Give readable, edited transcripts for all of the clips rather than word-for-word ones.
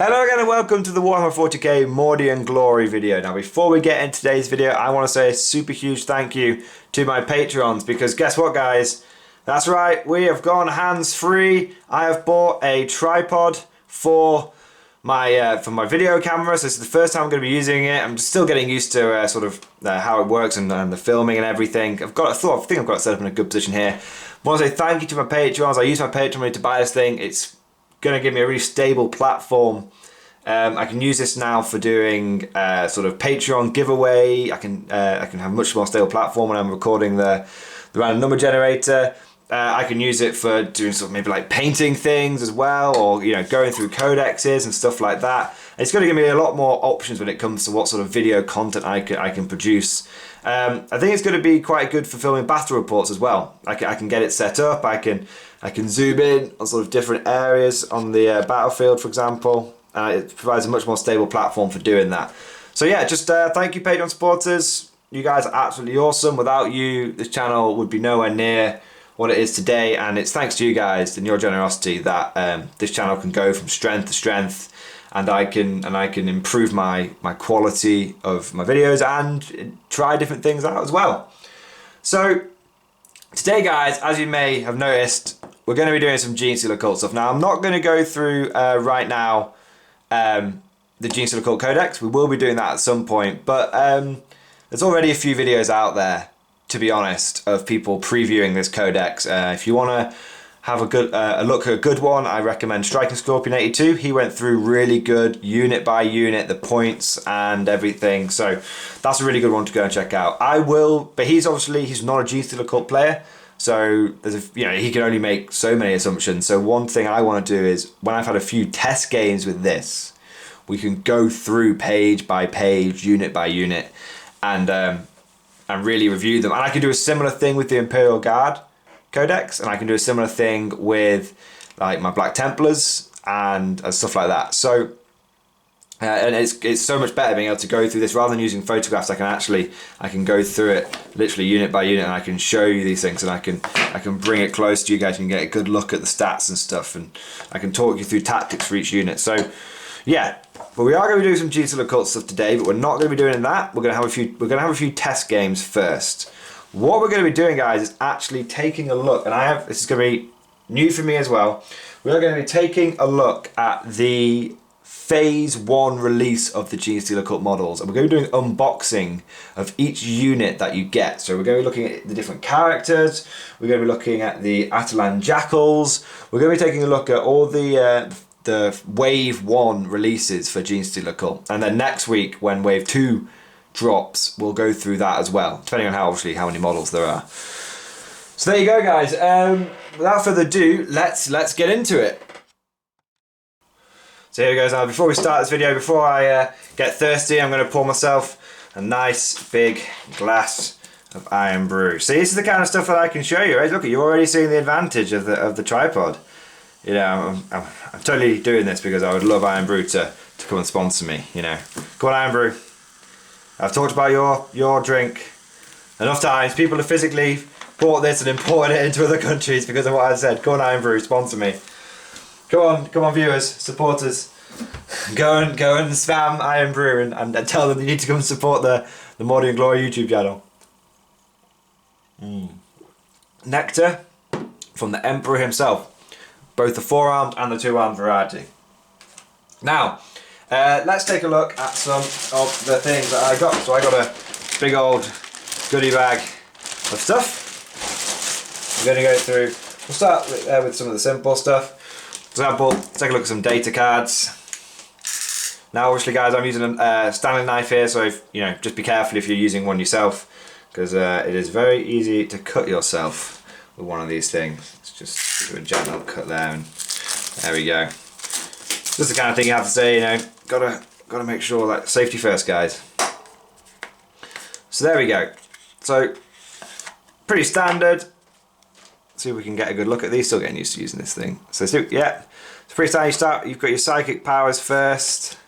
Hello again and welcome to the Warhammer 40K Mordian Glory video. Now before we get into today's video, I want to say a super huge thank you to my Patreons, because guess what guys? That's right, we have gone hands-free. I have bought a tripod for my video camera, so this is the first time I'm going to be using it. I'm still getting used to how it works and the filming and everything. I think I've got it set up in a good position here. I want to say thank you to my Patreons. I use my Patreon money to buy this thing. It's going to give me a really stable platform. I can use this now for doing sort of Patreon giveaway. I can have a much more stable platform when I'm recording the random number generator. I can use it for doing sort of maybe like painting things as well, or going through codexes and stuff like that. It's going to give me a lot more options when it comes to what sort of video content I can produce. I think it's going to be quite good for filming battle reports as well. I can get it set up. I can zoom in on sort of different areas on the battlefield, for example. It provides a much more stable platform for doing that. So yeah, just thank you Patreon supporters. You guys are absolutely awesome. Without you, this channel would be nowhere near what it is today, and it's thanks to you guys and your generosity that this channel can go from strength to strength, and I can improve my quality of my videos and try different things out as well. So today guys, as you may have noticed, we're going to be doing some Genestealer Cult stuff. Now I'm not going to go through right now the Genestealer Cult Codex. We will be doing that at some point, but there's already a few videos out there, to be honest, of people previewing this codex. If you want to have a look at a good one, I recommend Striking Scorpion 82. He went through really good unit by unit, the points and everything, so that's a really good one to go and check out. But he's not a Genestealer Cult player, so he can only make so many assumptions. So one thing I want to do is, when I've had a few test games with this, we can go through page by page, unit by unit, and really review them. And I can do a similar thing with the Imperial Guard Codex, and I can do a similar thing with like my Black Templars and stuff like that. So and it's so much better being able to go through this rather than using photographs. I can go through it literally unit by unit, and I can show you these things, and I can bring it close to you guys. You can get a good look at the stats and stuff, and I can talk you through tactics for each unit. So yeah, but we are going to be doing some Genestealer Cult stuff today, but we're not going to be doing that. We're going to have a few test games first. What we're going to be doing, guys, is actually taking a look, and this is going to be new for me as well. We are going to be taking a look at the Phase 1 release of the Genestealer Cult models, and we're going to be doing unboxing of each unit that you get. So we're going to be looking at the different characters, we're going to be looking at the Atalan Jackals, we're going to be taking a look at all the Wave 1 releases for Genestealer Cult, and then next week when Wave 2 drops, we'll go through that as well, depending on how many models there are. So there you go guys, without further ado, let's get into it. So here we go. Now before we start this video, before I get thirsty, I'm going to pour myself a nice big glass of Iron Brew. See, this is the kind of stuff that I can show you, right? Look, you're already seeing the advantage of the tripod. I'm totally doing this because I would love Iron Brew to come and sponsor me, Come on Iron Brew. I've talked about your drink enough times. People have physically bought this and imported it into other countries because of what I said. Come on Iron Brew, sponsor me. Come on viewers, supporters. Go and spam Iron Brew and tell them you need to come and support the Mordian Glory YouTube channel. Nectar from the Emperor himself. Both the 4-armed and the 2-armed variety. Now, let's take a look at some of the things that I got. So I got a big old goodie bag of stuff. We're going to go through, we'll start with some of the simple stuff. For example, let's take a look at some data cards. Now obviously guys, I'm using a Stanley knife here, so just be careful if you're using one yourself, because it is very easy to cut yourself with one of these things. Let's just do a gentle cut there, and there we go. Just the kind of thing you have to say, gotta make sure that safety first, guys. So there we go. So pretty standard. See if we can get a good look at these. Still getting used to using this thing. So yeah, it's pretty standard. You've got your psychic powers first.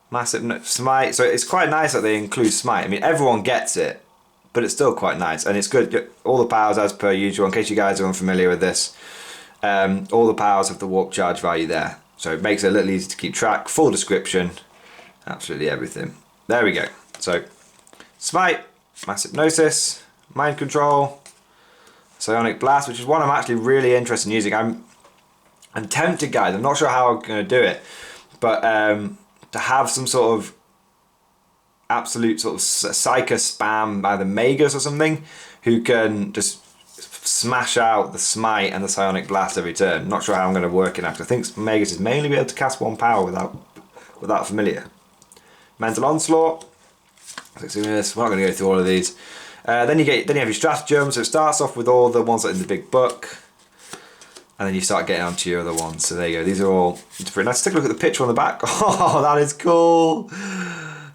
Massive smite. So it's quite nice that they include smite. I mean, everyone gets it, but it's still quite nice, and it's good. All the powers as per usual. In case you guys are unfamiliar with this, all the powers have the warp charge value there. So it makes it a little easier to keep track. Full description, absolutely everything. There we go. So Smite, Mass Hypnosis, Mind Control, Psionic Blast, which is one I'm actually really interested in using. I'm tempted, guys. I'm not sure how I'm going to do it, but to have some sort of absolute sort of psycho spam by the Magus or something, who can just smash out the Smite and the Psionic Blast every turn. Not sure how I'm going to work it out. I think Magus is mainly be able to cast one power without familiar. Mental Onslaught. We're not going to go through all of these. Then you have your stratagem. So it starts off with all the ones that are in the big book, and then you start getting onto your other ones. So there you go. These are all pretty nice. Take a look at the picture on the back. Oh, that is cool.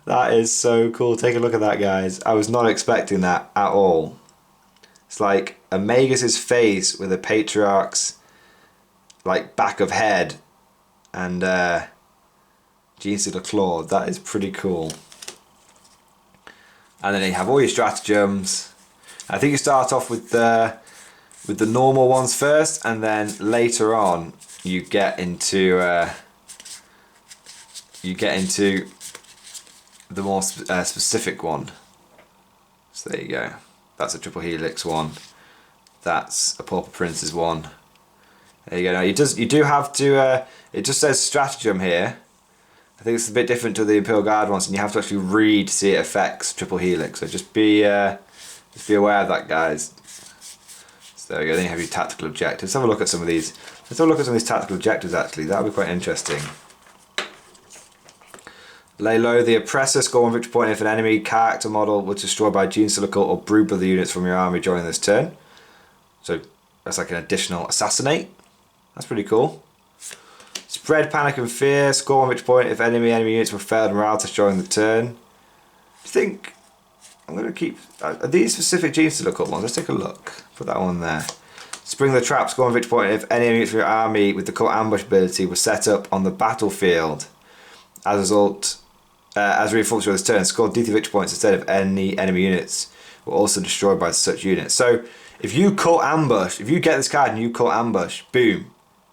That is so cool. Take a look at that, guys. I was not expecting that at all. It's like a Magus's face with a Patriarch's like back of head, and Genestealer Claw. That is pretty cool. And then you have all your stratagems. I think you start off with the normal ones first, and then later on you get into the more specific one. So there you go. That's a Triple Helix one. That's a Pauper Prince's one. There you go. Now you do have to. It just says stratagem here. I think it's a bit different to the Imperial Guard ones, and you have to actually read to see it affects Triple Helix. So just be aware of that, guys. So there you go. Then you have your tactical objectives. Let's have a look at some of these. Let's have a look at some of these tactical objectives. Actually, that'll be quite interesting. Lay low the oppressor. Score 1 victory point if an enemy character model was destroyed by Genestealer Cult or Brood Brother units from your army during this turn. So that's like an additional assassinate. That's pretty cool. Spread panic and fear. Score 1 victory point if enemy units were failed morale test during the turn. Do you think I'm going to keep? Are these specific Genestealer Cult ones? Let's take a look. Put that one there. Spring the trap. Score 1 victory point if any units from your army with the Cult ambush ability were set up on the battlefield. As a result, as reinforced for this turn, score D3 victory points instead of any enemy units were also destroyed by such units. So if you Cult ambush, if you get this card and you Cult ambush, boom,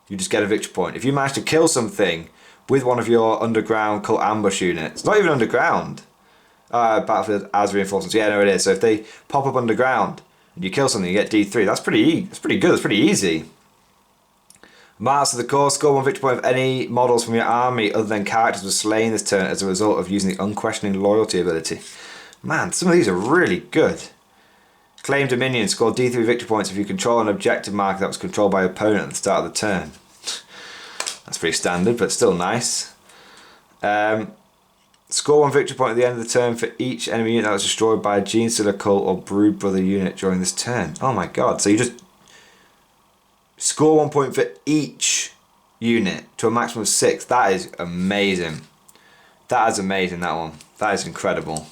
you just get a victory point. If you manage to kill something with one of your underground Cult ambush units, not even underground, battlefield as reinforcements. Yeah, no, it is. So if they pop up underground and you kill something, you get D3. That's pretty good. That's pretty easy. Marks of the Core. Score 1 victory point if any models from your army other than characters were slain this turn as a result of using the unquestioning loyalty ability. Man, some of these are really good. Claim Dominion. Score D3 victory points if you control an objective marker that was controlled by your opponent at the start of the turn. That's pretty standard, but still nice. Score 1 victory point at the end of the turn for each enemy unit that was destroyed by a Genestealer Cult or Brood Brother unit during this turn. Oh my god, so you just score 1 point for each unit to a maximum of 6. That is amazing. That is amazing, that one. That is incredible.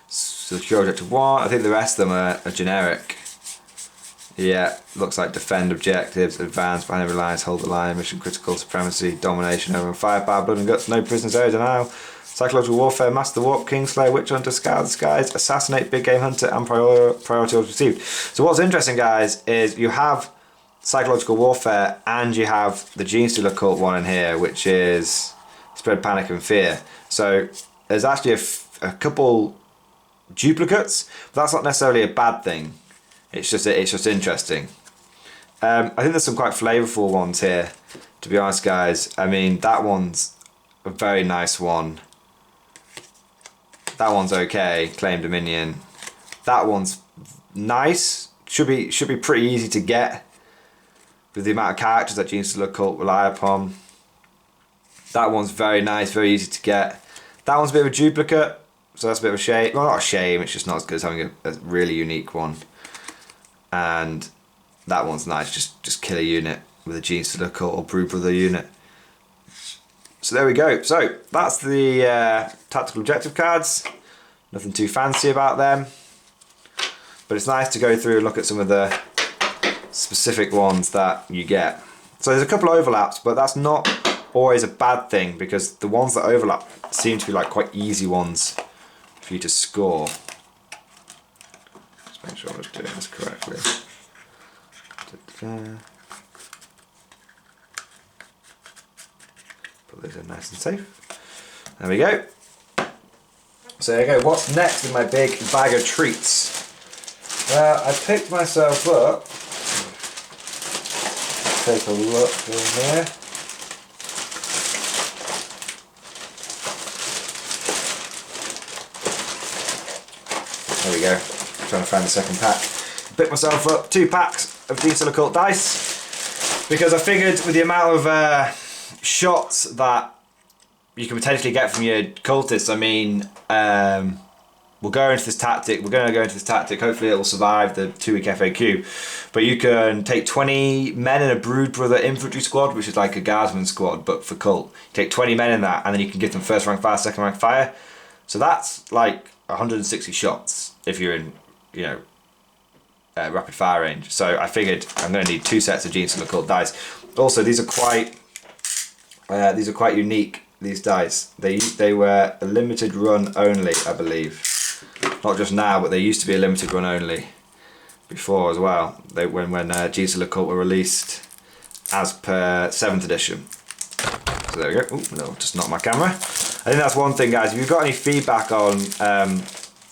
Secure objective 1. I think the rest of them are generic. Yeah, looks like defend objectives, advance, behind every line, hold the line, mission critical, supremacy, domination over firepower, blood and guts, no prisoners, area denial, psychological warfare, master warp, kingslayer, witch hunter, scour the skies, assassinate, big game hunter, and priority orders received. So what's interesting, guys, is you have psychological warfare and you have the Genestealer Cult one in here, which is spread panic and fear. So there's actually a couple duplicates, but that's not necessarily a bad thing. It's just interesting. I think there's some quite flavourful ones here, to be honest, guys. I mean, that one's a very nice one. That one's okay. Claim Dominion. That one's nice. Should be pretty easy to get with the amount of characters that Genestealer Cult rely upon. That one's very nice, very easy to get. That one's a bit of a duplicate, so that's a bit of a shame. Well, not a shame. It's just not as good as having a really unique one. And that one's nice, just kill a unit with a Genestealer Cult or Brood Brother unit. So there we go. So that's the tactical objective cards. Nothing too fancy about them, but it's nice to go through and look at some of the specific ones that you get. So there's a couple of overlaps, but that's not always a bad thing, because the ones that overlap seem to be like quite easy ones for you to score. Make sure I'm just doing this correctly. Put those in nice and safe. There we go. So there you go. What's next in my big bag of treats? Well, I picked myself up. Let's take a look in here. There we go. I'm trying to find the second pack. Picked myself up 2 packs of Genestealer Cult dice because I figured with the amount of shots that you can potentially get from your cultists, I mean, we'll go into this tactic. We're going to go into this tactic. Hopefully it will survive the 2-week FAQ. But you can take 20 men in a Brood Brother infantry squad, which is like a guardsman squad, but for cult. You take 20 men in that, and then you can give them first rank fire, second rank fire. So that's like 160 shots if you're in, you know, rapid fire range. So I figured I'm going to need 2 sets of Genestealer Cult dice. Also, these are quite unique. These dice. They were a limited run only, I believe. Not just now, but they used to be a limited run only before as well. When Genestealer Cult were released as per 7th edition. So there we go. Ooh, no, just knocked my camera. I think that's one thing, guys. If you've got any feedback on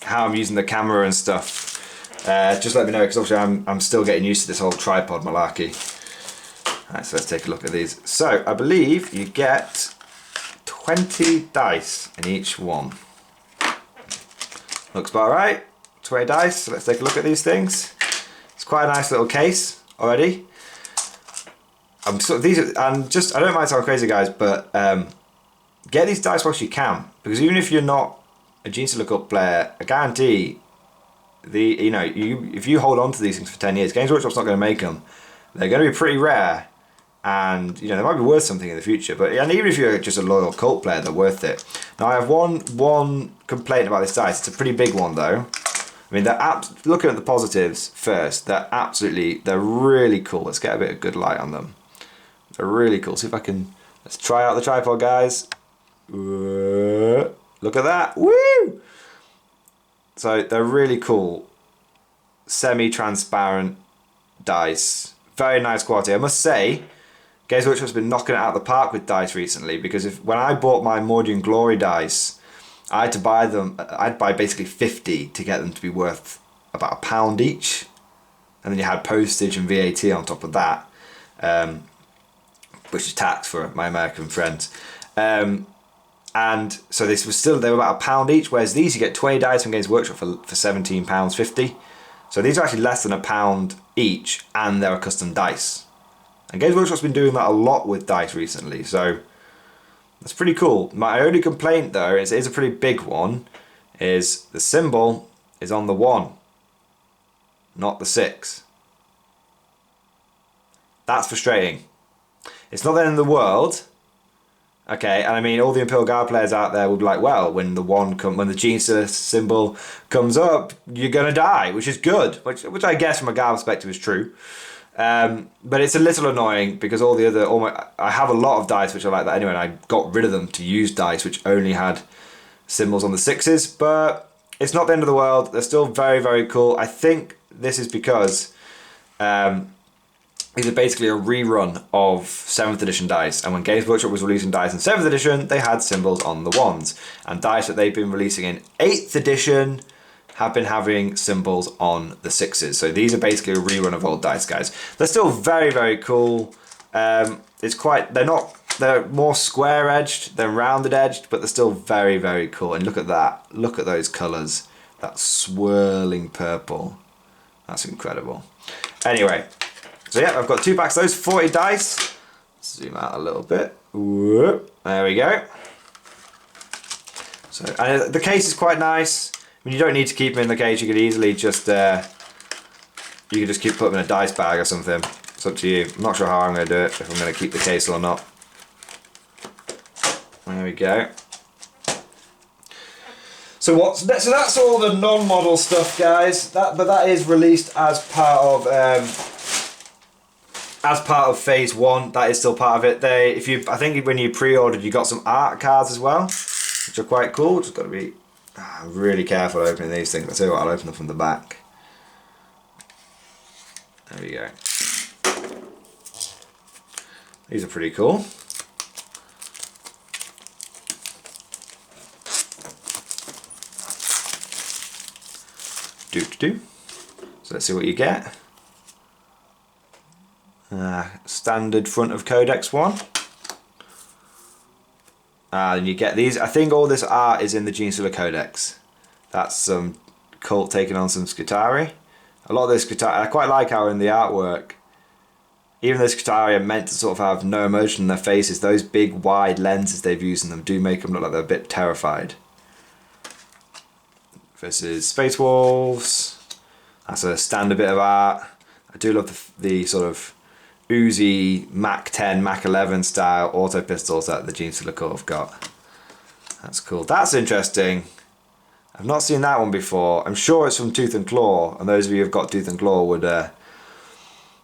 how I'm using the camera and stuff, just let me know, because obviously I'm still getting used to this whole tripod malarkey. Alright, so let's take a look at these. So I believe you get 20 dice in each one. Looks about right. 20 dice. So let's take a look at these things. It's quite a nice little case already. I don't mind sounding crazy, guys, but get these dice whilst you can, because even if you're not a Genestealer Cult player, I guarantee if you hold on to these things for 10 years, Games Workshop's not going to make them. They're going to be pretty rare, and they might be worth something in the future. But and even if you're just a loyal cult player, they're worth it. Now I have one complaint about this dice. It's a pretty big one though. I mean, looking at the positives first, they're really cool. Let's get a bit of good light on them. They're really cool. See if I can. Let's try out the tripod, guys. Look at that! Woo! So they're really cool, semi-transparent dice. Very nice quality. I must say, Games Workshop's been knocking it out of the park with dice recently, because when I bought my Mordian Glory dice, I had to buy them. I'd buy basically 50 to get them to be worth about £1 each, and then you had postage and VAT on top of that, which is tax for my American friends. And so they were about £1 each, whereas these you get 20 dice from Games Workshop for £17.50. So these are actually less than £1 each, and they're a custom dice. And Games Workshop's been doing that a lot with dice recently, so that's pretty cool. My only complaint though, it is a pretty big one, is the symbol is on the 1, not the 6. That's frustrating. It's not the end of the world. Okay, and I mean, all the Imperial Guard players out there will be like, well, when the Genestealer symbol comes up, you're gonna die, which is good, which I guess from a Guard perspective is true. But it's a little annoying because I have a lot of dice which are like that anyway, and I got rid of them to use dice which only had symbols on the 6s. But it's not the end of the world. They're still very, very cool. I think this is because these are basically a rerun of 7th edition dice, and when Games Workshop was releasing dice in 7th edition, they had symbols on the 1s, and dice that they've been releasing in 8th edition have been having symbols on the 6s. So these are basically a rerun of old dice, guys. They're still very, very cool. They're more square edged than rounded edged, but they're still very, very cool. And look at that. Look at those colours. That swirling purple. That's incredible. Anyway. So yeah, I've got 2 packs of those, 40 dice. Zoom out a little bit. Whoop. There we go. So, and the case is quite nice. I mean, you don't need to keep them in the case. You could easily just put them in a dice bag or something. It's up to you. I'm not sure how I'm going to do it, if I'm going to keep the case or not. There we go. So that's all the non-model stuff, guys. But that is released as part of phase 1. That is still part of it. I think when you pre-ordered, you got some art cards as well, which are quite cool. Just got to be really careful opening these things. I'll tell you what, I'll open them from the back. There we go. These are pretty cool. So let's see what you get. Standard front of Codex one. And you get these. I think all this art is in the Genestealer Codex. That's some cult taking on some Skitarii. A lot of those Skitarii, I quite like how in the artwork, even though Skitarii are meant to sort of have no emotion in their faces, those big wide lenses they've used in them do make them look like they're a bit terrified. Versus Space Wolves. That's a standard bit of art. I do love the sort of Uzi Mach 10, Mach 11 style auto pistols that the Genestealer Cult have got. That's cool. That's interesting. I've not seen that one before. I'm sure it's from Tooth and Claw, and those of you who've got Tooth and Claw would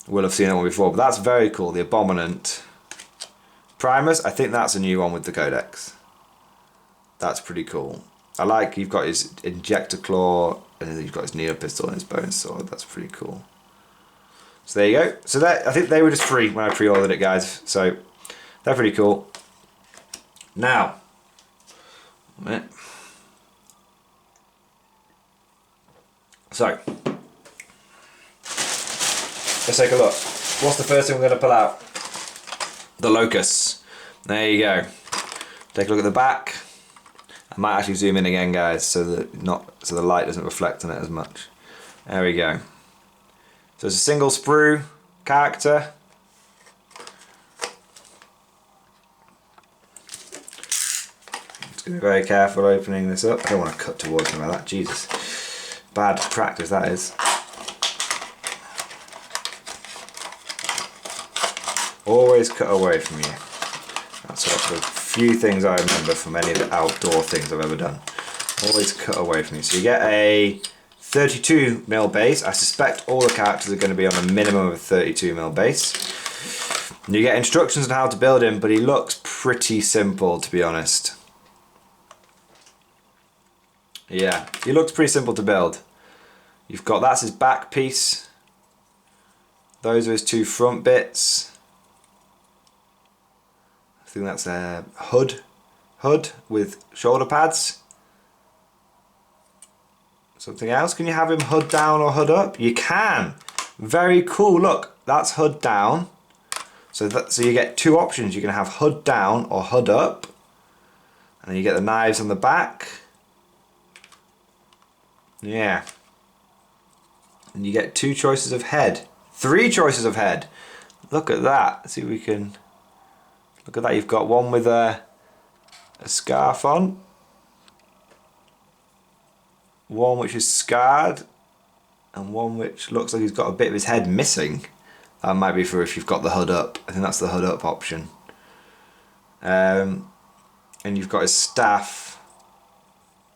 will have seen that one before. But that's very cool. The Abominant Primus. I think that's a new one with the Codex. That's pretty cool. I like you've got his Injector Claw, and then you've got his Neo Pistol and his Bone Sword. That's pretty cool. So there you go. So that, I think they were just free when I pre-ordered it, guys. So they're pretty cool. Now, so let's take a look. What's the first thing we're going to pull out? The Locus. There you go. Take a look at the back. I might actually zoom in again, guys, so that so the light doesn't reflect on it as much. There we go. So it's a single sprue character. Just going to be very careful opening this up. I don't want to cut towards him like that. Jesus. Bad practice that is. Always cut away from you. That's one of the few things I remember from any of the outdoor things I've ever done. Always cut away from you. So you get a 32mm base. I suspect all the characters are going to be on a minimum of a 32mm base. And you get instructions on how to build him, but he looks pretty simple, to be honest. Yeah, he looks pretty simple to build. You've got, that's his back piece. Those are his two front bits. I think that's a hood with shoulder pads. Something else? Can you have him hood down or hood up? You can. Very cool. Look, that's hood down. So you get two options. You can have hood down or hood up, and then you get the knives on the back. Yeah. And you get two choices of head. Three choices of head. Look at that. Let's see if we can. Look at that. You've got one with a scarf on. One which is scarred, and one which looks like he's got a bit of his head missing. That might be for if you've got the hood up. I think that's the hood up option. And you've got his staff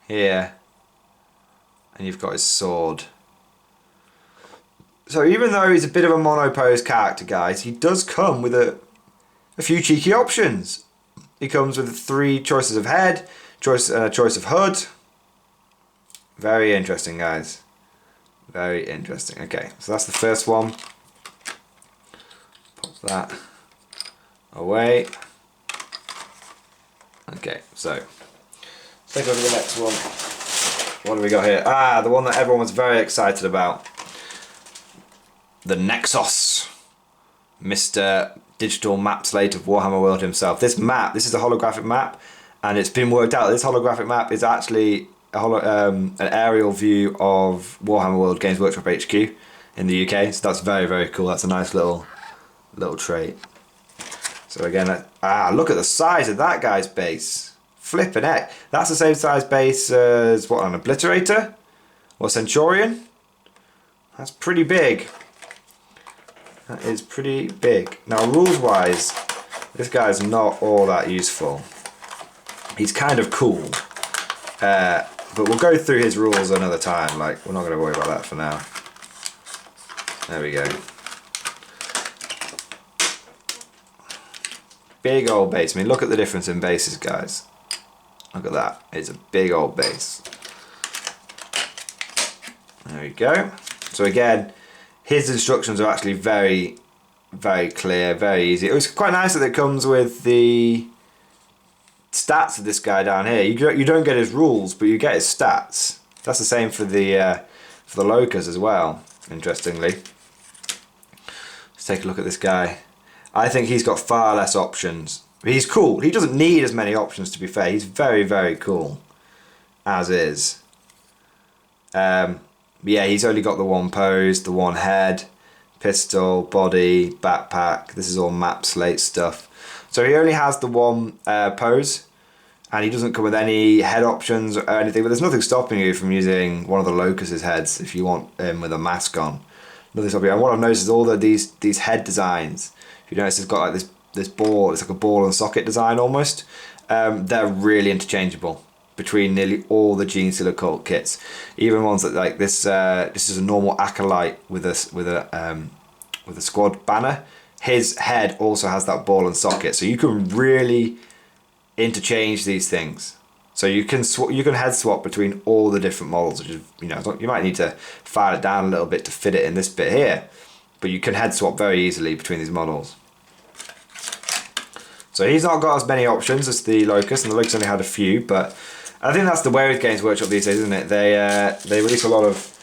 here, and you've got his sword. So even though he's a bit of a monopose character, guys, he does come with a few cheeky options. He comes with 3 choices of head, choice of hood. Very interesting, guys. Very interesting. Okay, so that's the first one. Pop that away. Okay, so let's take a look at the next one. What do we got here? Ah, the one that everyone was very excited about. The Nexus. Mr. Digital Map Slate of Warhammer World himself. This map, this is a holographic map, and it's been worked out. This holographic map is actually an aerial view of Warhammer World Games Workshop HQ in the UK, so that's very, very cool. That's a nice little trait. So again, look at the size of that guy's base. Flippin' heck. That's the same size base as what, an Obliterator or Centurion? That's pretty big. That is pretty big. Now, rules wise, this guy's not all that useful. He's kind of cool. But we'll go through his rules another time. Like, we're not going to worry about that for now. There we go. Big old base. I mean, look at the difference in bases, guys. Look at that. It's a big old base. There we go. So again, his instructions are actually very, very clear, very easy. It was quite nice that it comes with the stats of this guy down here. You don't get his rules, but you get his stats. That's the same for the for the Locus as well, interestingly. Let's take a look at this guy. I think he's got far less options. He's cool. He doesn't need as many options, to be fair. He's very, very cool, as is. Yeah, he's only got the one pose, the one head, pistol, body, backpack. This is all map slate stuff. So he only has the one pose, and he doesn't come with any head options or anything, but there's nothing stopping you from using one of the Locus's heads if you want him with a mask on. Nothing stopping you. And what I've noticed is all these head designs, if you notice, it's got like this ball, it's like a ball and socket design almost. They're really interchangeable between nearly all the Genestealer Cult kits. Even ones that like this is a normal acolyte with a squad banner. His head also has that ball and socket, so you can really interchange these things. So you can head swap between all the different models, which is, you know, you might need to file it down a little bit to fit it in this bit here, but you can head swap very easily between these models. So he's not got as many options as the Locus, and the Locus only had a few, but I think that's the way with Games Workshop these days, isn't it? They release a lot of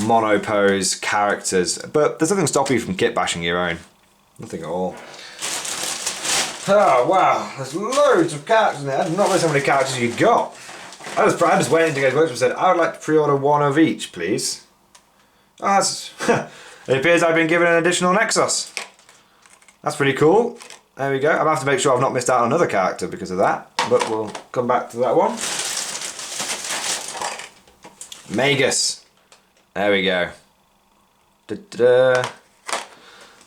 mono pose characters, but there's nothing stopping you from kit bashing your own. Nothing at all. Oh wow, there's loads of characters in there. I did not realize how many characters you got. I just went into Games Workshop and said, I would like to pre-order one of each, please. Oh, that's it appears I've been given an additional Nexus. That's pretty cool. There we go. I'm gonna have to make sure I've not missed out on another character because of that, but we'll come back to that one. Magus. There we go. Da-da-da.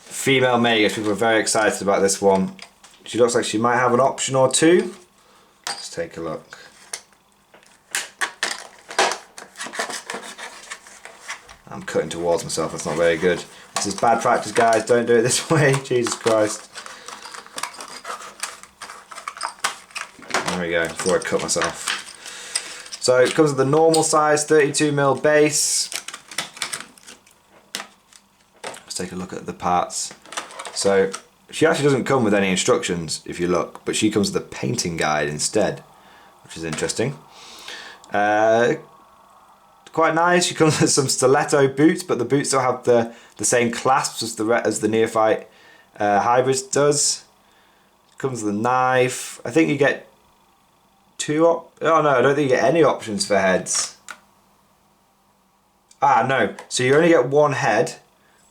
Female Magus. People are very excited about this one. She looks like she might have an option or two. Let's take a look. I'm cutting towards myself. That's not very good. This is bad practice, guys. Don't do it this way. Jesus Christ. There we go, before I cut myself. So it comes with the normal size 32mm base. Let's take a look at the parts. So she actually doesn't come with any instructions if you look, but she comes with a painting guide instead, which is interesting. Quite nice. She comes with some stiletto boots, but the boots don't have the same clasps as the Neophyte Hybrid does. Comes with a knife. I think you get oh no, I don't think you get any options for heads. Ah no, so you only get one head,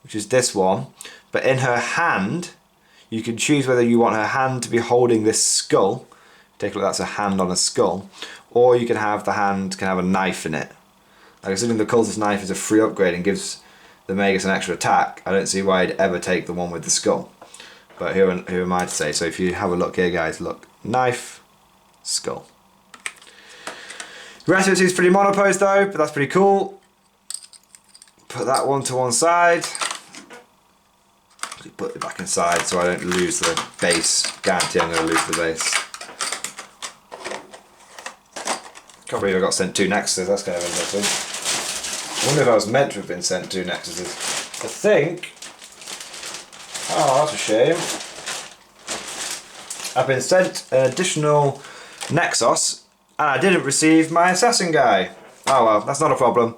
which is this one, but in her hand you can choose whether you want her hand to be holding this skull. Take a look, that's a hand on a skull, or you can have the hand can have a knife in it. Like, considering the cultist knife is a free upgrade and gives the Magus an extra attack, I don't see why I'd ever take the one with the skull. But who am I to say? So if you have a look here, guys, look, knife, skull. The rest of it seems pretty monopose though, but that's pretty cool. Put that one to one side. Put it back inside so I don't lose the base. Guarantee I'm going to lose the base. Can't believe I got sent 2 Nexuses, that's kind of interesting. I wonder if I was meant to have been sent 2 Nexuses. I think... Oh, that's a shame. I've been sent an additional Nexus and I didn't receive my assassin guy. Oh well, that's not a problem.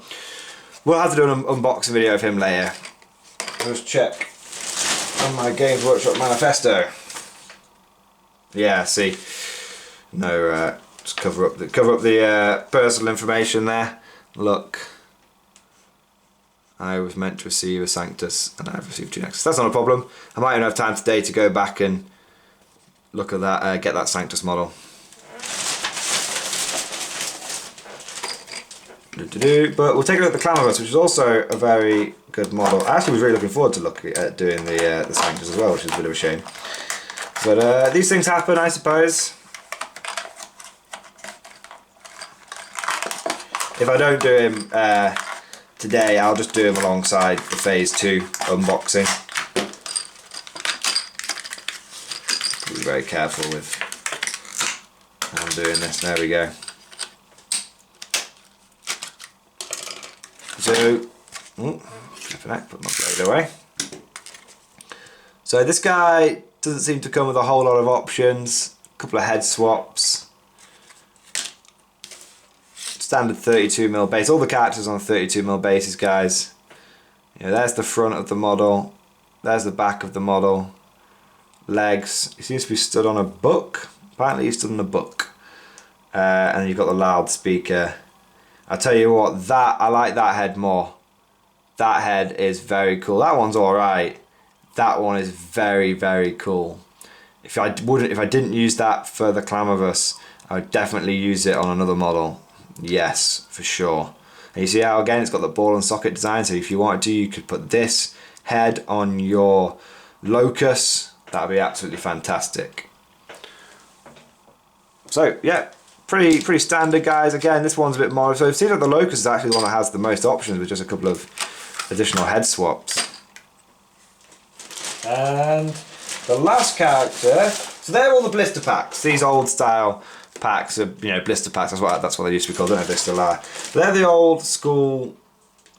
We'll have to do an unboxing video of him later. Just check on my Games Workshop manifesto. Yeah, see, no, just cover up the personal information there. Look, I was meant to receive a Sanctus and I've received 2 Nexus. That's not a problem. I might even have time today to go back and look at that, get that Sanctus model. But we'll take a look at the Clamorous, which is also a very good model. I actually was really looking forward to doing the Sanctus as well, which is a bit of a shame. But these things happen, I suppose. If I don't do him today, I'll just do him alongside the Phase 2 unboxing. Be very careful with how I'm doing this. There we go. So, put my blade away. So this guy doesn't seem to come with a whole lot of options. A couple of head swaps. standard 32mm base. All the characters on 32mm bases, guys. You know, there's the front of the model. There's the back of the model. Legs. He seems to be stood on a book. Apparently he's stood on a book. And then you've got the loudspeaker. I tell you what, I like that head more. That head is very cool. That one's alright. That one is very, very cool. If I didn't use that for the Clamavus, I would definitely use it on another model. Yes, for sure. And you see how again it's got the ball and socket design, so if you wanted to, you could put this head on your Locus. That would be absolutely fantastic. So yeah, pretty standard, guys. Again, this one's a bit more. So it seems like the Locus is actually the one that has the most options, with just a couple of additional head swaps. And the last character. So they're all the blister packs. These old style packs are, you know, blister packs. That's what they used to be called. I don't know if they still are. They're the old school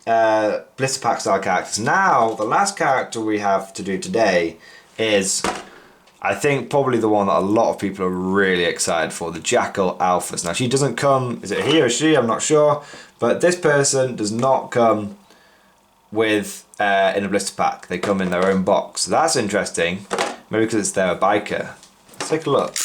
blister pack style characters. Now the last character we have to do today is, I think, probably the one that a lot of people are really excited for, the Jackal Alphus. Now she doesn't come, is it he or she? I'm not sure, but this person does not come with in a blister pack. They come in their own box. So that's interesting. Maybe because it's their biker. Let's take a look.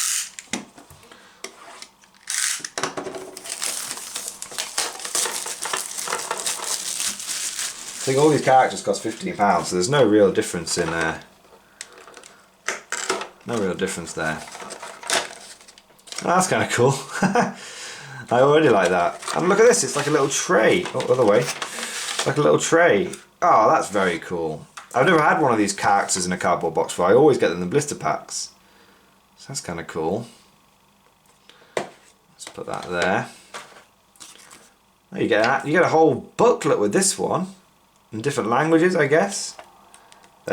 I think all these characters cost £15, so there's no real difference in there. No real difference there. Oh, that's kind of cool. I already like that. And look at this, it's like a little tray. Oh, other way. Like a little tray. Oh, that's very cool. I've never had one of these characters in a cardboard box before. I always get them in blister packs. So that's kind of cool. Let's put that there. You get a whole booklet with this one. In different languages, I guess. I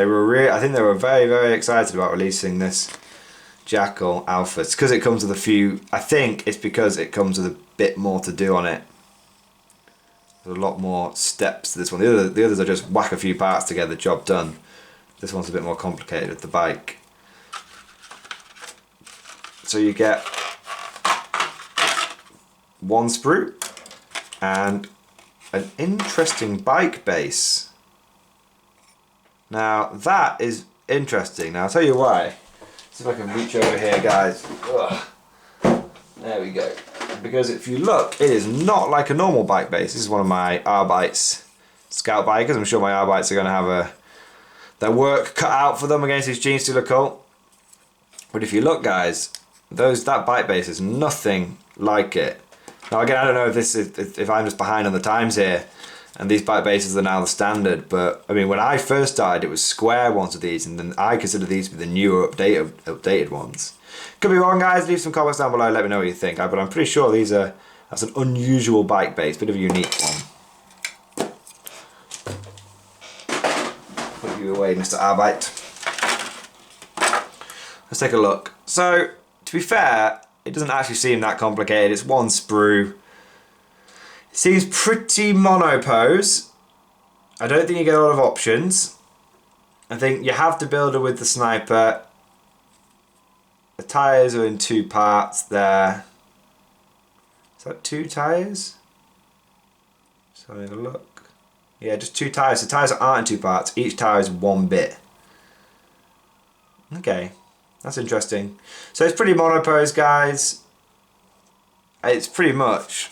think they were very, very excited about releasing this Jackal Alphus, because it comes with a few. I think it's because it comes with a bit more to do on it. There's a lot more steps to this one. The others are just whack a few parts together, job done. This one's a bit more complicated with the bike. So you get one sprue and an interesting bike base. Now that is interesting. Now I'll tell you why. See if I can reach over here, guys. Ugh. There we go. Because if you look, it is not like a normal bike base. This is one of my R-Bites scout bikers. I'm sure my R-Bites are going to have their work cut out for them against this Genestealer Cult. But if you look, guys, that bike base is nothing like it. Now again, I don't know if I'm just behind on the times here, and these bike bases are now the standard, but I mean, when I first started, it was square ones of these, and then I consider these to be the newer, updated ones. Could be wrong, guys. Leave some comments down below. Let me know what you think. But I'm pretty sure that's an unusual bike base, bit of a unique one. Put you away, Mr. Arbite. Let's take a look. So, to be fair, it doesn't actually seem that complicated. It's one sprue. It seems pretty monopose. I don't think you get a lot of options. I think you have to build her with the sniper. The tyres are in two parts there. Is that two tyres? So have a look. Yeah, just two tyres. The tyres aren't in two parts. Each tyre is one bit. Okay. That's interesting. So it's pretty monopose, guys. It's pretty much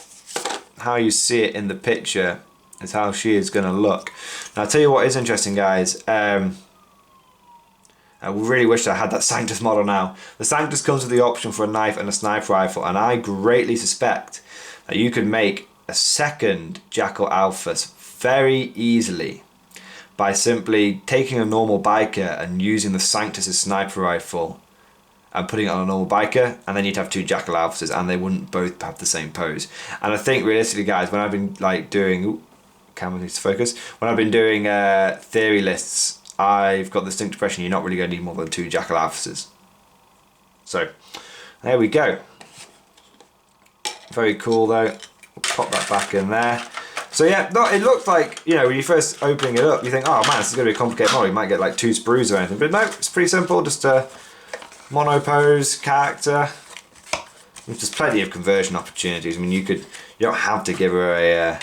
how you see it in the picture is how she is going to look. Now I'll tell you what is interesting, guys. I really wish I had that Sanctus model now. The Sanctus comes with the option for a knife and a sniper rifle, and I greatly suspect that you could make a second Jackal Alphus very easily by simply taking a normal biker and using the Sanctus' sniper rifle and putting it on a normal biker, and then you'd have two Jackal Alphuses and they wouldn't both have the same pose. And I think realistically, guys, when I've been like doing, camera needs to focus, when I've been doing theory lists, I've got the distinct impression you're not really going to need more than two Jackal Alphuses. So there we go. Very cool though. We'll pop that back in there. So yeah, no, it looks like, you know, when you first opening it up, you think, oh man, this is going to be a complicated model. You might get like two sprues or anything. But no, it's pretty simple. Just a monopose character. There's plenty of conversion opportunities. I mean, you don't have to give her a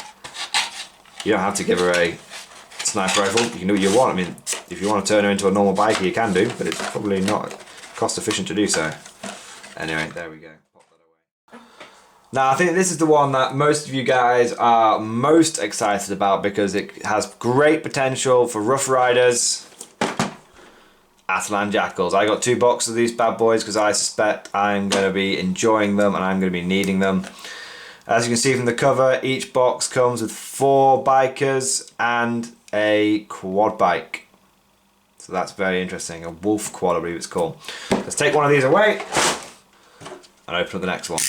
sniper rifle. You can do what you want. I mean, if you want to turn her into a normal biker, you can do, but it's probably not cost efficient to do so. Anyway, there we go. Pop that away. Now, I think this is the one that most of you guys are most excited about because it has great potential for Rough Riders. Atalan Jackals. I got 2 boxes of these bad boys because I suspect I'm going to be enjoying them and I'm going to be needing them. As you can see from the cover, each box comes with 4 bikers and a quad bike. So that's very interesting. A wolf quad, I believe it's called. Let's take one of these away and open up the next one.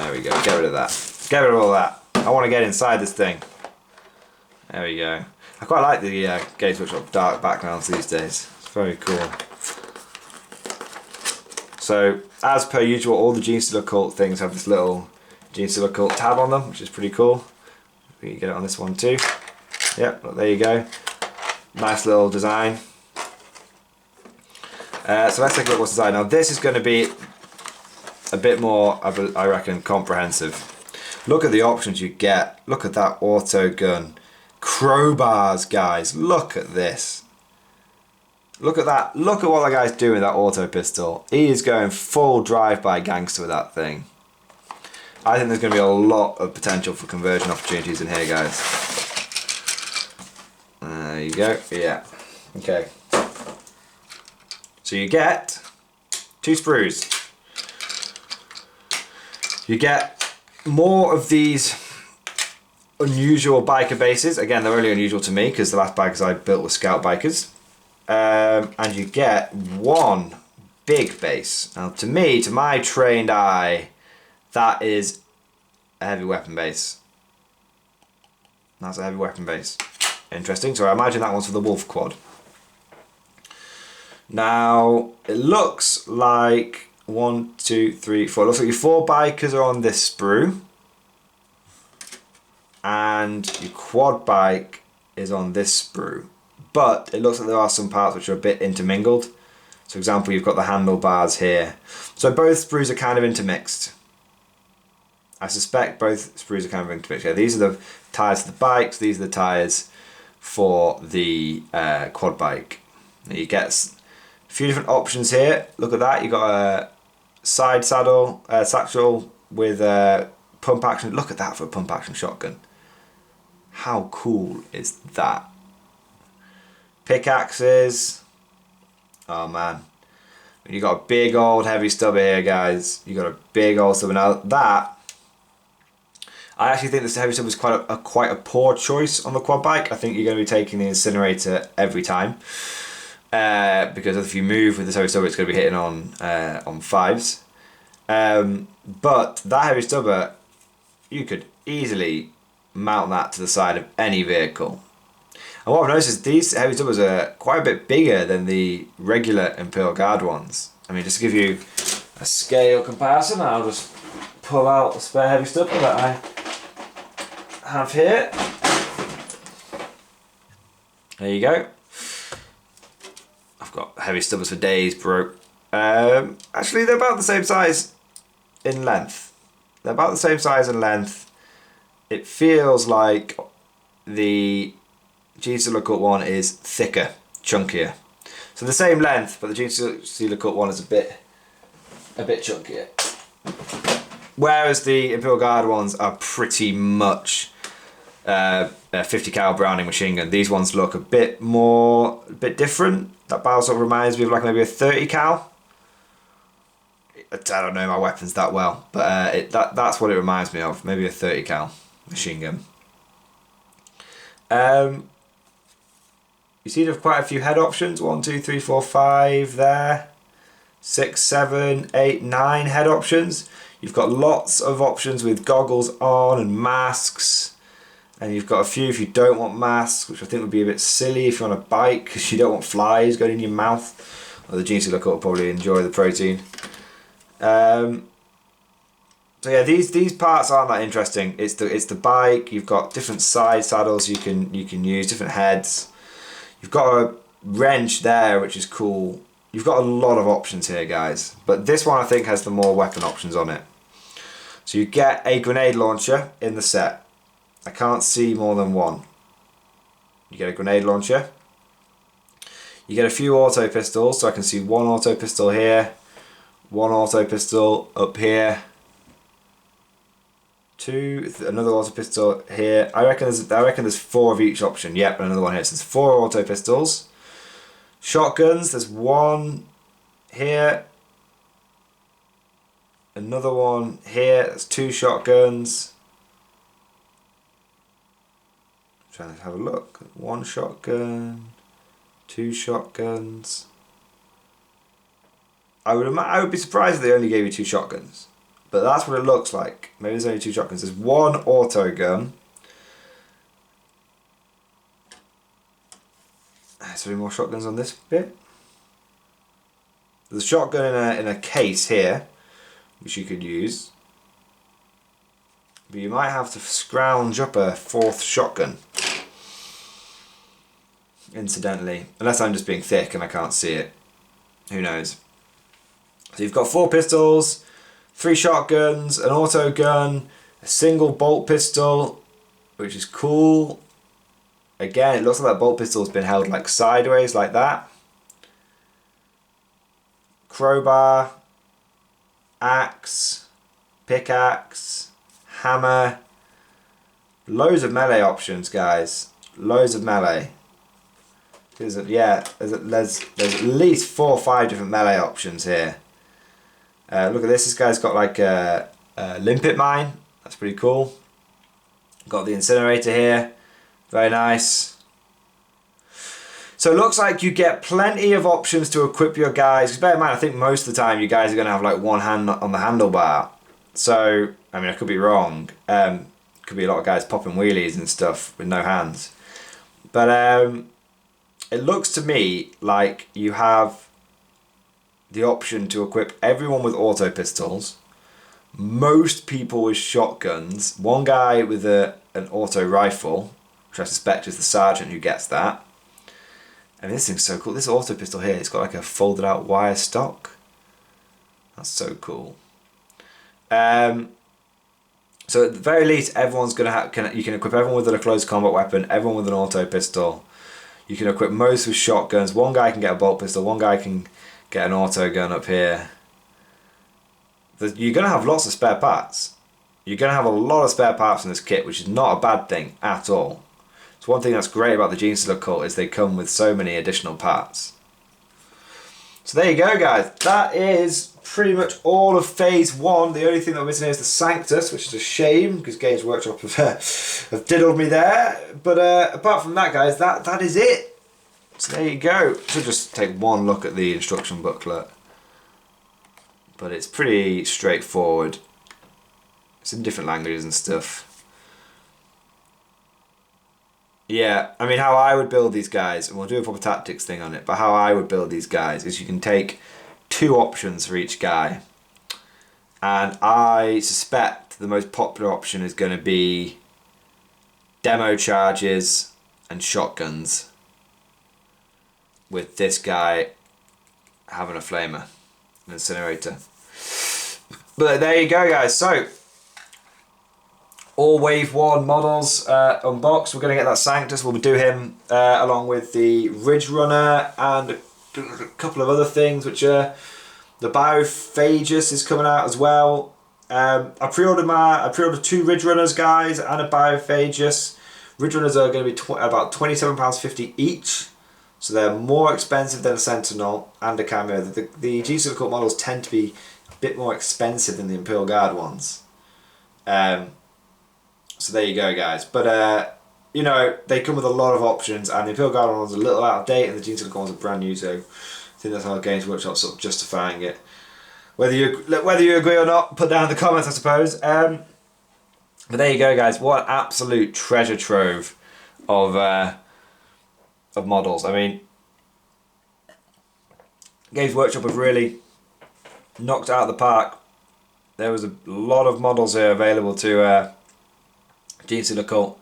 There we go, get rid of that. Get rid of all that. I want to get inside this thing. There we go. I quite like the Games Workshop dark backgrounds these days. It's very cool. So, as per usual, all the Genestealer Cult things have this little Genestealer Cult tab on them, which is pretty cool. You get it on this one too. Yep, well, there you go. Nice little design. So let's take a look what's inside. Now this is going to be a bit more, I reckon, comprehensive. Look at the options you get. Look at that auto gun. Crowbars, guys. Look at this. Look at that. Look at what the guy's doing with that auto pistol. He is going full drive-by gangster with that thing. I think there's going to be a lot of potential for conversion opportunities in here, guys. There you go. Yeah. Okay. So you get 2 sprues. You get more of these unusual biker bases. Again, they're only unusual to me because the last bikers I built were scout bikers. And you get 1 big base. Now to me, to my trained eye, that is a heavy weapon base. That's a heavy weapon base. Interesting. So I imagine that one's for the wolf quad. Now it looks like 1, 2, 3, 4. It looks like your 4 bikers are on this sprue. And your quad bike is on this sprue. But it looks like there are some parts which are a bit intermingled. So for example, you've got the handlebars here. So both sprues are kind of intermixed. I suspect both sprues are kind of intermixed. Yeah, these are the tyres for the bikes, these are the tyres for the quad bike. Now you get a few different options here. Look at that, you've got a side saddle, satchel with pump action. Look at that for a pump action shotgun. How cool is that? Pickaxes. Oh man. You got a big old heavy stubber here, guys. You got a big old stubber. Now that, I actually think this heavy stubber is quite a poor choice on the quad bike. I think you're going to be taking the incinerator every time. Because if you move with this heavy stubber, it's going to be hitting on 5s. But that heavy stubber, you could easily mount that to the side of any vehicle. And what I've noticed is these heavy stubbers are quite a bit bigger than the regular Imperial Guard ones. I mean, just to give you a scale comparison, I'll just pull out the spare heavy stubber that I have here. There you go. I've got heavy stubbers for days, bro. Actually, they're about the same size in length. They're about the same size in length. It feels like the Genestealer Cult one is thicker, chunkier. So the same length, but the Genestealer Cult one is a bit chunkier. Whereas the Imperial Guard ones are pretty much a 50 cal Browning machine gun. These ones look a bit different. That barrel sort of reminds me of like maybe a 30 cal. I don't know my weapons that well, but that's what it reminds me of. Maybe a 30 cal machine gun. You see there's quite a few head options. 1, 2, 3, 4, 5 there. 6, 7, 8, 9 head options. You've got lots of options with goggles on and masks. And you've got a few if you don't want masks, which I think would be a bit silly if you're on a bike because you don't want flies going in your mouth. Well, the Genestealer Cult will probably enjoy the protein. So yeah, these parts aren't that interesting. It's the bike. You've got different side saddles you can use, different heads. You've got a wrench there, which is cool. You've got a lot of options here, guys. But this one I think has the more weapon options on it. So you get a grenade launcher in the set. I can't see more than one. You get a grenade launcher. You get a few auto pistols, so I can see one auto pistol here, one auto pistol up here, another auto pistol here. I reckon there's 4 of each option. Yep, another one here. So there's 4 auto pistols. Shotguns, there's one here, another one here. There's 2 shotguns. I'm trying to have a look. 1 shotgun, 2 shotguns. I would be surprised if they only gave you 2 shotguns, but that's what it looks like. Maybe there's only 2 shotguns. There's 1 auto gun. Is there any more shotguns on this bit? There's a shotgun in a case here, which you could use, but you might have to scrounge up a 4th shotgun. Incidentally, unless I'm just being thick and I can't see it. Who knows? So you've got 4 pistols, 3 shotguns, an auto gun, a single bolt pistol, which is cool. Again, it looks like that bolt pistol's been held like sideways, like that. Crowbar, axe, pickaxe, hammer. Loads of melee options, guys. Loads of melee. There's at least 4 or 5 different melee options here. Look at this. This guy's got like a limpet mine. That's pretty cool. Got the incinerator here. Very nice. So it looks like you get plenty of options to equip your guys. Bear in mind, I think most of the time you guys are going to have like one hand on the handlebar. So, I mean, I could be wrong. Could be a lot of guys popping wheelies and stuff with no hands. But it looks to me like you have the option to equip everyone with auto pistols, most people with shotguns, one guy with an auto rifle, which I suspect is the sergeant who gets that. And this thing's so cool. This auto pistol here, it's got like a folded out wire stock. That's so cool. So at the very least, everyone's gonna have. You can equip everyone with a close combat weapon, everyone with an auto pistol. You can equip most with shotguns. One guy can get a bolt pistol. One guy can get an auto gun up here. You're gonna have lots of spare parts. You're gonna have a lot of spare parts in this kit, which is not a bad thing at all. It's one thing that's great about the Genestealer Cult is they come with so many additional parts. So there you go, guys. That is pretty much all of Phase 1. The only thing that we're missing here is the Sanctus, which is a shame because Games Workshop have diddled me there. But apart from that, guys, that is it. So there you go. Should just take one look at the instruction booklet. But it's pretty straightforward. It's in different languages and stuff. Yeah, I mean, how I would build these guys, and we'll do a proper tactics thing on it, but how I would build these guys is you can take 2 options for each guy. And I suspect the most popular option is going to be demo charges and shotguns, with this guy having a flamer, an incinerator. But there you go, guys. So all Wave 1 models unboxed. We're going to get that Sanctus. We'll do him along with the Ridge Runner and a couple of other things, which are the Biophagus is coming out as well. I pre-ordered 2 Ridge Runners, guys, and a Biophagus. Ridge Runners are going to be about £27.50 each, so they're more expensive than a Sentinel and a Cameo. The Genestealer Cult models tend to be a bit more expensive than the Imperial Guard ones. So there you go, guys. But you know, they come with a lot of options, and the Imperial Guard one's a little out of date, and the Genestealer Cult ones are brand new. So I think that's how Games Workshop sort of justifying it. Whether you agree or not, put down in the comments, I suppose. But there you go, guys. What an absolute treasure trove of models. I mean, Games Workshop have really knocked out of the park there was a lot of models here available to Genestealer Cult.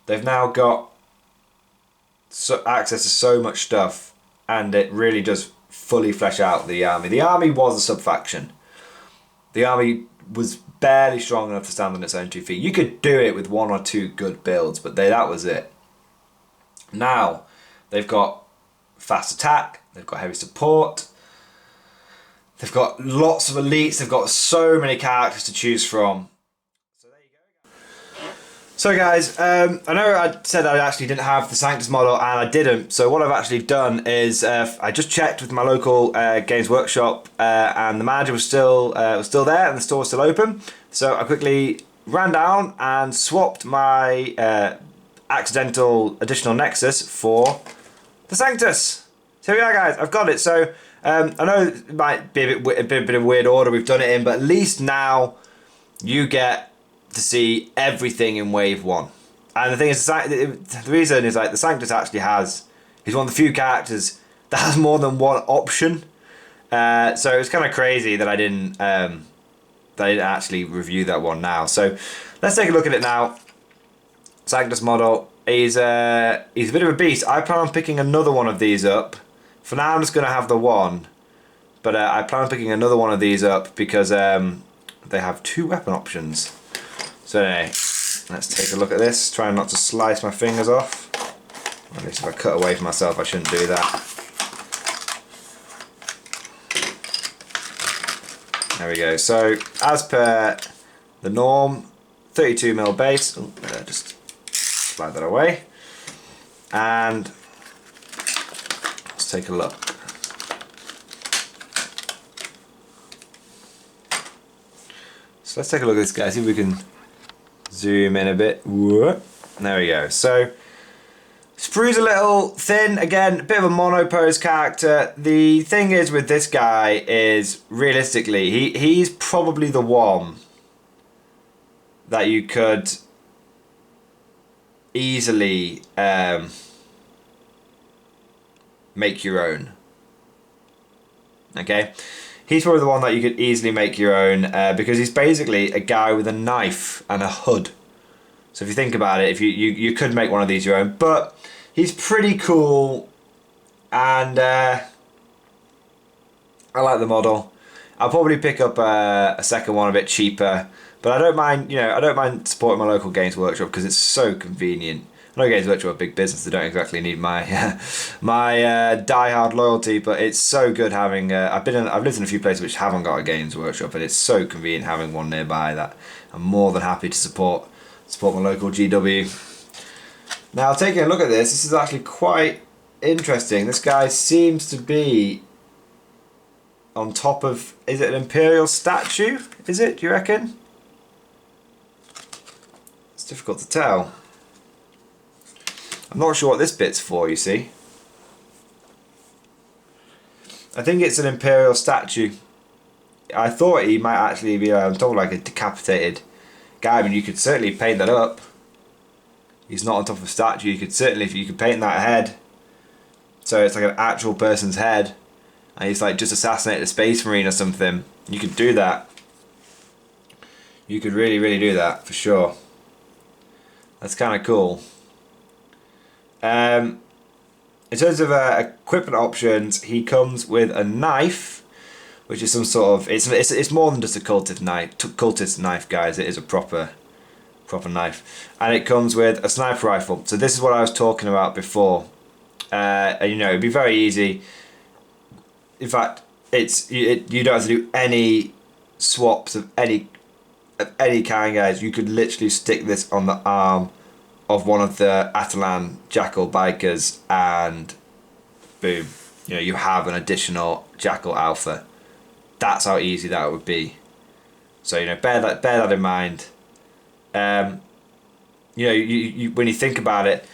They've now got access to so much stuff, and it really does fully flesh out the army. The army was a sub-faction. The army was barely strong enough to stand on its own 2 feet. You could do it with 1 or 2 good builds, but that was it. Now, they've got fast attack, they've got heavy support, they've got lots of elites, they've got so many characters to choose from. So there you go. So guys, I know I said I actually didn't have the Sanctus model, and I didn't. So what I've actually done is I just checked with my local Games Workshop, and the manager was still there, and the store was still open. So I quickly ran down and swapped my accidental additional Nexus for the Sanctus. So here we are, guys. I've got it. So I know it might be a bit of a weird order we've done it in, but at least now you get to see everything in wave 1. And the thing is, the reason is like the Sanctus actually he's one of the few characters that has more than one option. So it's kind of crazy that I didn't actually review that one now. So let's take a look at it now. Sanctus model. He's a bit of a beast. I plan on picking another one of these up. For now, I'm just going to have the one, but I plan on picking another one of these up because they have 2 weapon options. So anyway, let's take a look at this. Trying not to slice my fingers off. Or at least if I cut away from myself, I shouldn't do that. There we go. So as per the norm, 32mm base. Oh, just slide that away. And let's take a look. So let's take a look at this guy, see if we can zoom in a bit. Whoop. There we go. So Sprue's a little thin, again, a bit of a mono-pose character. The thing is with this guy is, realistically, he's probably the one that you could easily make your own. Okay? He's probably the one that you could easily make your own because he's basically a guy with a knife and a hood. So if you think about it, if you could make one of these your own, but he's pretty cool, and I like the model. I'll probably pick up a second one a bit cheaper, but I don't mind. I don't mind supporting my local Games Workshop because it's so convenient. I know Games Workshop are a big business; they don't exactly need my die-hard loyalty, but it's so good having. I've lived in a few places which haven't got a Games Workshop, and it's so convenient having one nearby that I'm more than happy to support my local GW. Now, taking a look at this is actually quite interesting. This guy seems to be on top of, is it an Imperial statue? Is it, do you reckon? It's difficult to tell. I'm not sure what this bit's for, you see. I think it's an Imperial statue. I thought he might actually be on top of like a decapitated guy. I mean, you could certainly paint that up. He's not on top of a statue. You could certainly, if you could paint that head, so it's like an actual person's head, and he's like just assassinated a space marine or something. You could do that. You could really, really do that for sure. That's kind of cool. In terms of equipment options, he comes with a knife, which is some sort of it's more than just a cultist knife, guys. It is a proper knife, and it comes with a sniper rifle. So this is what I was talking about before. And it'd be very easy. In fact, you don't have to do any swaps of any kind, guys. You could literally stick this on the arm of one of the Atalan Jackal bikers, and boom, you have an additional Jackal Alpha. That's how easy that would be. So bear that in mind. When you think about it,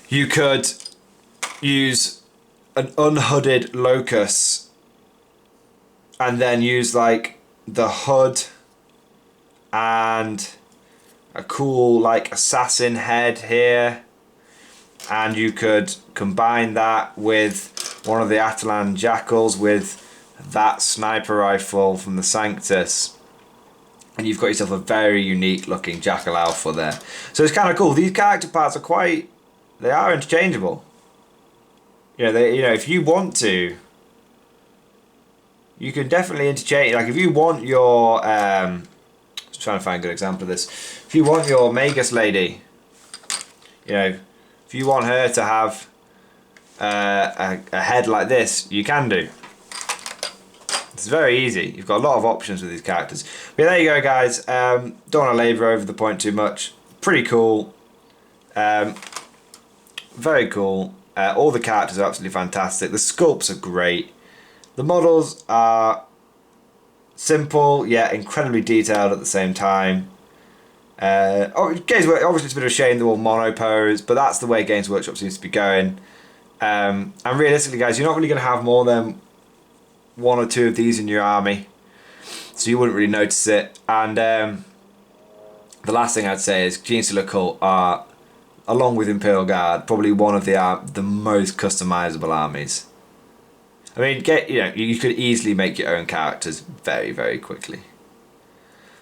you could use an unhooded Locus and then use like the hood and a cool like assassin head here, and you could combine that with one of the Atalan Jackals with that sniper rifle from the Sanctus, and you've got yourself a very unique looking Jackal Alpha there. So it's kind of cool. These character parts are they are interchangeable. You know, if you want to, you can definitely interchange. Like if you want your, just trying to find a good example of this. If you want your Magus lady, you know, if you want her to have a head like this, you can do. It's very easy. You've got a lot of options with these characters. But there you go, guys. Don't want to labour over the point too much. Pretty cool. Very cool. All the characters are absolutely fantastic. The sculpts are great. The models are simple yet incredibly detailed at the same time. Games Workshop, obviously it's a bit of a shame they're all mono pose, but that's the way Games Workshop seems to be going. And realistically, guys, you're not really going to have more than 1 or 2 of these in your army, so you wouldn't really notice it. And the last thing I'd say is Genestealer Cults are, along with Imperial Guard, probably one of the most customizable armies. I mean, you could easily make your own characters very, very quickly.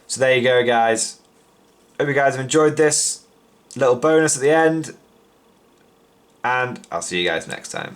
So there you go, guys. Hope you guys have enjoyed this little bonus at the end, and I'll see you guys next time.